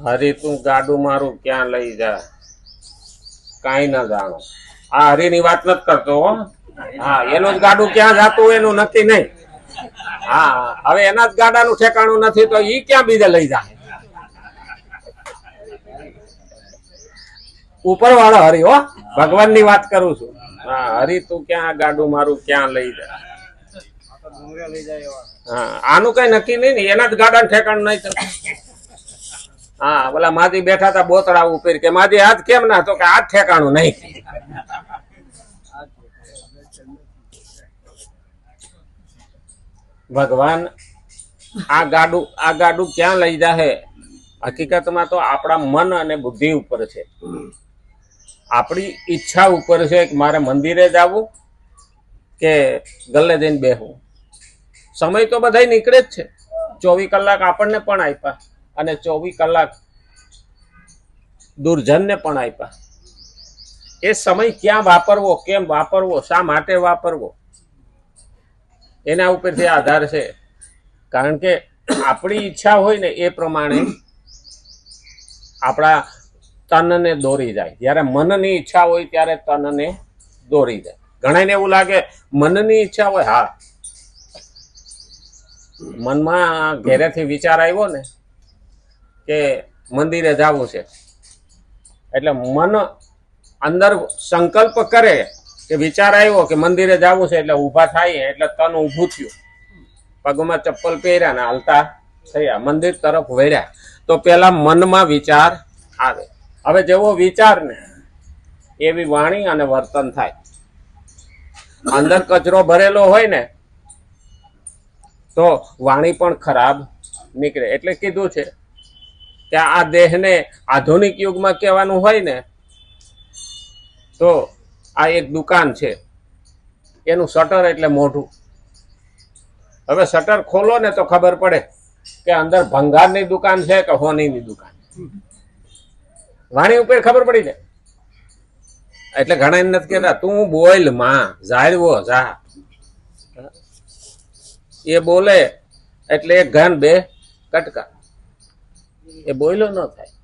હરી તું ગાડું મારું ક્યાં લઈ જા, કાઈ ના જાણો. આ હરી ની વાત નથી કરતો હો. હા, એનું જ ગાડું ક્યાં જાતું એનું નક્કી નહીં. હા, હવે એના જ ગાડાનું ઠેકાણું નથી તો ઈ ક્યાં બીજે લઈ જાય? ઉપર વાળો હરી હો, ભગવાન ની વાત કરું છું. હા, હરી તું ક્યાં ગાડું મારું ક્યાં લઈ જા. હા, આનું કઈ નક્કી નહીં ને, એના જ ગાડા ઠેકાણું નહીં થતું. હા, બોલા માજી બેઠા હતા બોતડા ઉપર કે માજી આજ કેમ ના, તો કે આજ ઠેકાણું નહીં. ભગવાન આ ગાડું ક્યાં લઈ જાહે? હકીકતમાં તો આપણા મન અને બુદ્ધિ ઉપર છે, આપણી ઈચ્છા ઉપર છે કે મારે મંદિરે જવું કે ગલ્લે જઈને બેહવું. સમય તો બધા નીકળે જ છે. 24 કલાક આપણને પણ આપ્યા અને 24 કલાક દુર્જનને પણ આપ્યા. એ સમય ક્યાં વાપરવો, કેમ વાપરવો, શા માટે વાપરવો, એના ઉપરથી આધાર છે. કારણ કે આપણી ઈચ્છા હોય ને એ પ્રમાણે આપણા તનને દોરી જાય. જ્યારે મનની ઈચ્છા હોય ત્યારે તનને દોરી જાય. ઘણાને એવું લાગે મનની ઈચ્છા હોય, હા, મનમાં ઘેરેથી વિચાર આવ્યો ને કે મંદિરે જવું છે, એટલે મન અંદર સંકલ્પ કરે કે વિચાર આવ્યો કે મંદિરે જવું છે, એટલે ઊભા થાય એટલે તન ઊભું થયું, પગમાં ચપ્પલ પહેર્યા ને હાલતા થયા, મંદિર તરફ વળ્યા. તો પેલા મનમાં વિચાર આવે. હવે જેવો વિચાર ને એવી વાણી અને વર્તન થાય. અંદર કચરો ભરેલો હોય ને તો વાણી પણ ખરાબ નીકળે. એટલે કીધું છે કે આ દેહને આધુનિક યુગમાં કહેવાનું હોય ને તો આ એક દુકાન છે, એનું શટર એટલે મોઢું. હવે શટર ખોલો ને તો ખબર પડે કે અંદર ભંગારની દુકાન છે કે હોનીની દુકાન. વાણી ઉપર ખબર પડી જાય. એટલે ઘણા નથી કહેતા તું બોલ માં જાળવો જા. એ બોલે એટલે એક ઘન બે કટકા. એ બોયલો ન થાય.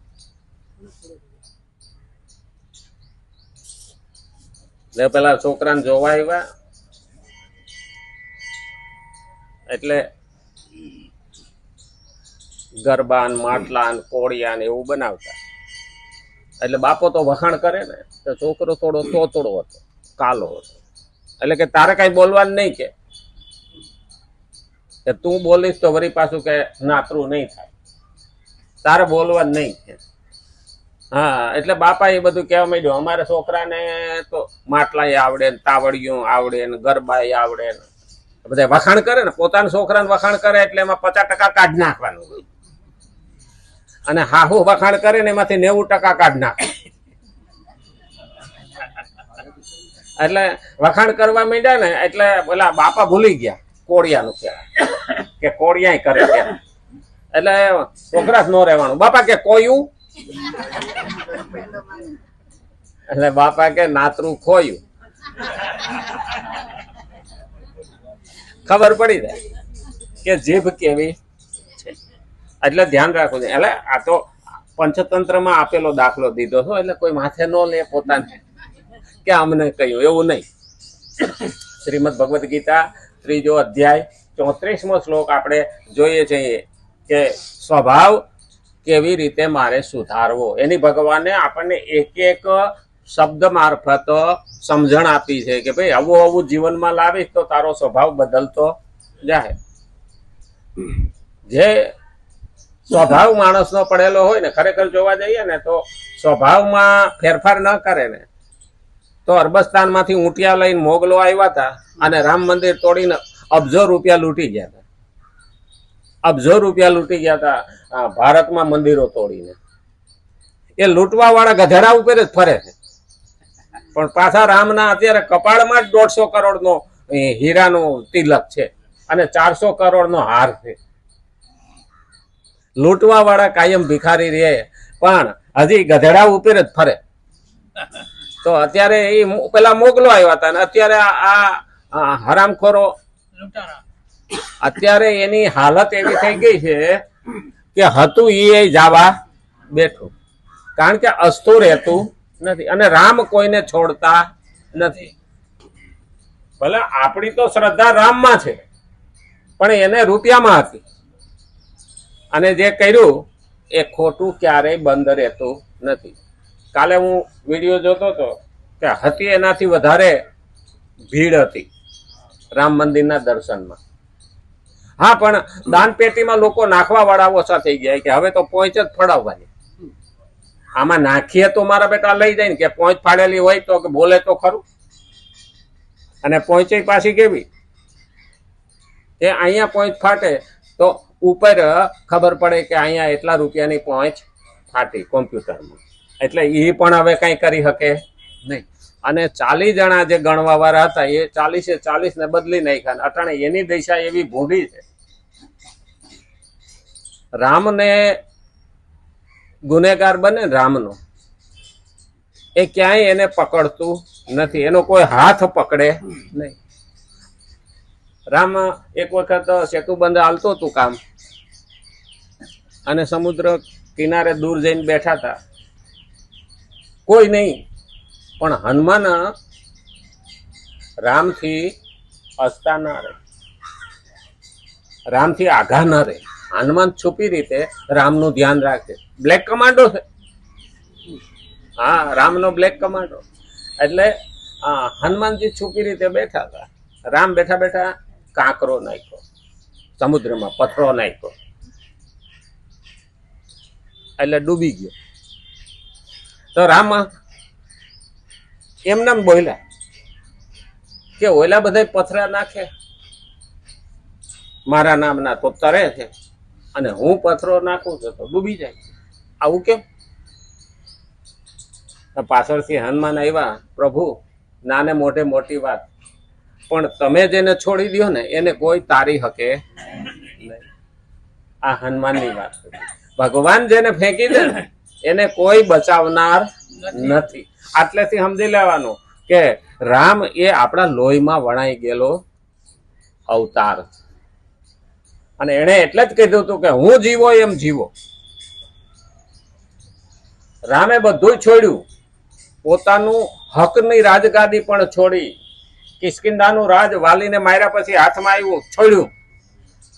ને પેલા છોકરાને જોવા આવ્યા એટલે ગરબા માટલા કોળિયા એવું બનાવતા. એટલે બાપો તો વખાણ કરે ને, તો છોકરો થોડો તોતડો હતો, કાલો હતો. એટલે કે તારે કઈ બોલવાનું નહીં કે તું બોલીશ તો વળી પાછું કે નાતરું નહીં થાય, તારે બોલવાનું નહીં કે. હા, એટલે બાપા એ બધું કહેવા માંડ્યું અમારા છોકરાને તો માટલા આવડે ને તાવડિયું આવડે ને ગરબા આવડે ને બધા વખાણ કરે ને. પોતાના છોકરાને વખાણ કરે એટલે એમાં 50% કાઢી નાખવાનું, અને હાહુ વખાણ કરે ને એમાંથી 90% કાઢી નાખે. એટલે વખાણ કરવા માંડ્યા ને એટલે પેલા બાપા ભૂલી ગયા કોળિયાનું કે કોળિયા કરે ત્યાં. એટલે છોકરા જ ન રહેવાનું. બાપા કે કોયું, એટલે બાપા કે નાતરું ખોયું. ખબર પડી જાય કે જીભ કેવી છે. એટલે ધ્યાન રાખવું છે. એટલે આ તો પંચતંત્રમાં આપેલો દાખલો દીધો છો, એટલે કોઈ માથે ન લે પોતાને કે અમને કહ્યું, એવું નહીં. શ્રીમદ ભગવદ્ ગીતા 3જો અધ્યાય 34મો શ્લોક આપણે જોઈએ છીએ કે સ્વભાવ કેવી રીતે મારે સુધારવો, એની ભગવાને આપણને એક એક શબ્દ મારફત સમજણ આપી છે કે ભાઈ આવું આવું જીવનમાં લાવીશ તો તારો સ્વભાવ બદલતો જાય. જે સ્વભાવ માણસનો પડેલો હોય ને, ખરેખર જોવા જઈએ ને તો સ્વભાવમાં ફેરફાર ન કરે ને તો અરબસ્તાનમાંથી ઊંટિયા લઈને મોગલો આવ્યા હતા અને રામ મંદિર તોડીને અબજો રૂપિયા લૂંટી ગયા હતા. અબજો રૂપિયા લૂંટી ગયા હતા ભારતમાં મંદિરો તોડીને. એ લૂંટવા વાળા ગધેડા ઉપર જ ફરે છે, પણ પાછા રામના અત્યારે કપાળમાં જ 150 કરોડનો હીરાનો તિલક છે અને 400 કરોડનો હાર છે. લૂંટવા વાળા કાયમ ભિખારી રહે પણ હજી ગધેડા ઉપર જ ફરે. તો અત્યારે એ પેલા મોગલો આવ્યા હતા ને અત્યારે આ હરામખોરો અત્યારે એની હાલત એવી થઈ ગઈ છે કે હતું એ જવા બેઠું, કારણ કે અસ્તુ રહેતું નથી અને રામ કોઈને છોડતા નથી. ભલે આપણી તો શ્રદ્ધા રામમાં છે, પણ એને રૂપિયામાં હતી, અને જે કર્યું એ ખોટું ક્યારેય બંધ રહેતું નથી. કાલે હું વિડીયો જોતો હતો કે હતી એનાથી વધારે ભીડ હતી રામ મંદિરના દર્શનમાં. હા, પણ દાન પેટીમાં લોકો નાખવા વાળા ઓછા થઈ ગયા કે હવે તો પોંચ જ ફળાવવાની. આમાં નાખીએ તો મારા બેટા લઈ જાય ને, કે પોંચ ફાડેલી હોય તો કે બોલે તો ખરું. અને પોંચે પાછી કેવી, એ અહીંયા પોંચ ફાટે તો ઉપર ખબર પડે કે અહીંયા એટલા રૂપિયાની પોંચ ફાટી કોમ્પ્યુટરમાં, એટલે એ પણ હવે કઈ કરી શકે નહીં. અને 40 જણા જે ગણવા વાળા હતા એ 40 ને બદલી નાખ્યા. અટાણે એની દિશા એવી ભૂંડી છે. રામને ગુનેગાર બને રામનો, એ ક્યાંય એને પકડતું નથી, એનો કોઈ હાથ પકડે નહીં. રામ એક વખત સેતુબંધ હાલતું હતું કામ, અને સમુદ્ર કિનારે દૂર જઈને બેઠા હતા. કોઈ નહીં, પણ હનુમાન રામથી હસતા ના રહે, રામથી આઘા ન રહે. હનુમાન છુપી રીતે રામનું ધ્યાન રાખે. બ્લેક કમાન્ડો છે, હા, રામનો બ્લેક કમાન્ડો. એટલે હનુમાનજી છુપી રીતે બેઠા હતા. રામ બેઠા બેઠા કાંકરો નાખ્યો સમુદ્રમાં, પથરો નાખ્યો, એટલે ડૂબી ગયો. તો રામ એમને બોલ્યા કે ઓલા બધા પથરા નાખે મારા નામના તો તરે છે, અને હું પથરો નાખું છું તો ડૂબી જાય. આવું કેમ? પાછળથી હનુમાન આવ્યા, પ્રભુ નાને મોઢે મોટી વાત, પણ તમે જેને છોડી દો ને એને કોઈ તારી શકે નહીં. આ હનુમાનની વાત. ભગવાન જેને ફેંકી દે ને એને કોઈ બચાવનાર નથી. આટલેથી સમજી લેવાનું કે રામ એ આપણા લોહીમાં વણાઈ ગયેલો અવતાર, અને એને એટલે જ કીધું હતું કે હું જીવો એમ જીવો. રામે બધું છોડ્યું, પોતાનું હકની રાજગાદી પણ છોડી, કિષ્કિંધાનું રાજ વાલીને માર્યા પછી હાથમાં આવ્યું છોડ્યું,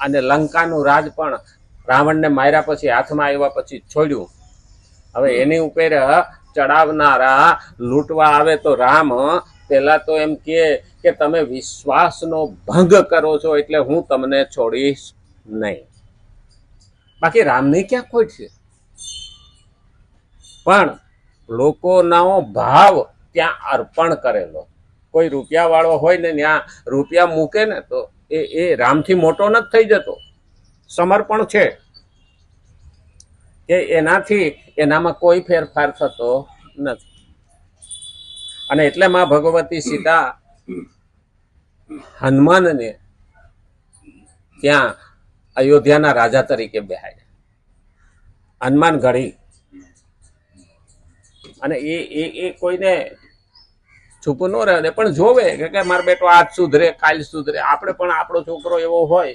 અને લંકાનું રાજ પણ રાવણને માર્યા પછી હાથમાં આવ્યા પછી છોડ્યું. હવે એની ઉપર ચડાવનારા લૂંટવા આવે તો રામ પેલા તો એમ કે તમે વિશ્વાસનો ભંગ કરો છો એટલે હું તમને છોડીશ નહીં. બાકી રામની ક્યાં ખોટ છે? પણ લોકોનો ભાવ ત્યાં અર્પણ કરેલો. કોઈ રૂપિયા વાળો હોય ને ત્યાં રૂપિયા મૂકે ને તો એ રામથી મોટો નથી થઈ જતો. સમર્પણ છે કે એનાથી એનામાં કોઈ ફેરફાર થતો નથી. અને એટલે માં ભગવતી સીતા હનુમાનને ત્યાં અયોધ્યાના રાજા તરીકે બેહાડ્યા. હનુમાન ઘડી, અને એ કોઈને છૂપું ન રહે, પણ જોવે કે મારો બેટો આજ સુધરે કાલ સુધરે. આપણે પણ આપણો છોકરો એવો હોય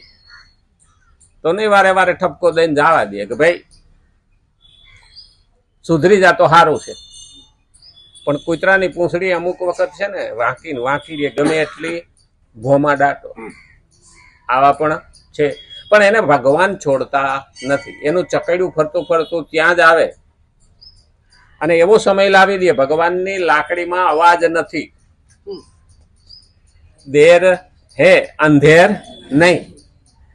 તો નહીં વારે વારે ઠપકો દઈને જવા દે કે ભાઈ સુધરી જા તો સારું છે. પણ કૂતરાની પૂંછડી અમુક વખત છે ને વાંકી દે, ગમે એટલી ભોમાં દાટો. આવા પણ છે, પણ એને ભગવાન છોડતા નથી. એનું ચકડ્યું ફરતું ફરતું ત્યાં જ આવે, અને એવો સમય લાવી દે ભગવાનની લાકડીમાં અવાજ નથી. દેર હે અંધેર નહીં,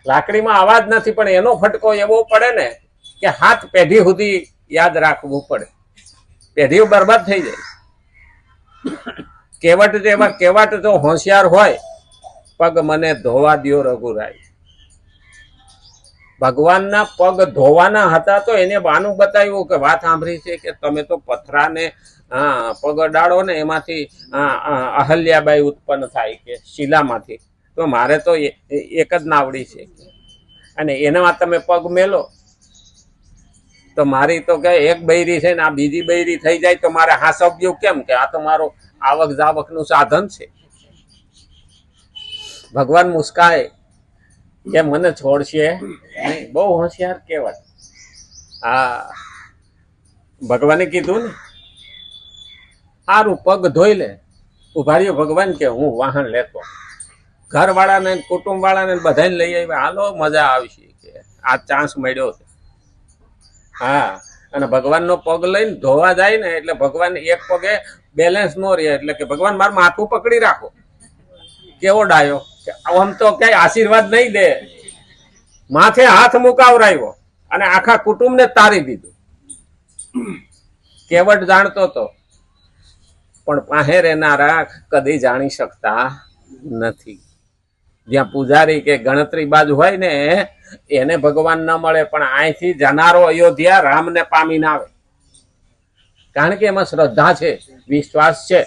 લાકડીમાં અવાજ નથી, પણ એનો ફટકો એવો પડે ને કે હાથ પેઢી સુધી યાદ રાખવું પડે. પેઢીઓ બરબાદ થઈ જાય. કેવટ તો હોશિયાર હોય, પગ મને ધોવા દ્યો રઘુરાય. ભગવાનના પગ ધોવાના હતા તો એને બાનું બતાવ્યું કે વાત સાંભળી છે કે તમે તો પથરાને પગ અડાડો ને એમાંથી અહલ્યાબાઈ ઉત્પન્ન થાય કે શિલામાંથી, તો મારે તો એક જ નાવડી છે, અને એનામાં તમે પગ મેલો તો મારી તો કે એક બૈરી છે ને આ બીજી બૈરી થઈ જાય તો મારે હાંસવ્યું કેમ? કે આ તો મારો આવક જાવકનું સાધન છે. ભગવાન મુસ્કાય કે મને છોડશે નહીં. બહુ હોશિયાર કહેવાય. હા, ભગવાને કીધું ને, સારું પગ ધોઈ લે, ઉભા રહ્યો ભગવાન કે હું વાહન લેતો. ઘર વાળાને કુટુંબ વાળાને બધાને લઈ આવ્યા, હાલો મજા આવશે કે આ ચાન્સ મળ્યો છે. હા, અને ભગવાનનો પગ લઈને ધોવા જાય ને એટલે ભગવાન એક પગે બેલેન્સ નો રહે એટલે કે ભગવાન મારું માથું પકડી રાખો. કેવો ડાયો કે આમ તો ક્યાંય આશીર્વાદ નહીં દે, માથે હાથ મુકાવરાયો અને આખા કુટુંબને તારી દીધું. કેવટ જાણતો હતો પણ પાસે રહેનારા કદી જાણી શકતા નથી. જ્યાં પૂજારી કે ગણતરી બાજુ હોય ને એને ભગવાન ન મળે, પણ અહીંથી જનારો અયોધ્યા રામને પામીને આવે. કારણ કે એમાં શ્રદ્ધા છે, વિશ્વાસ છે.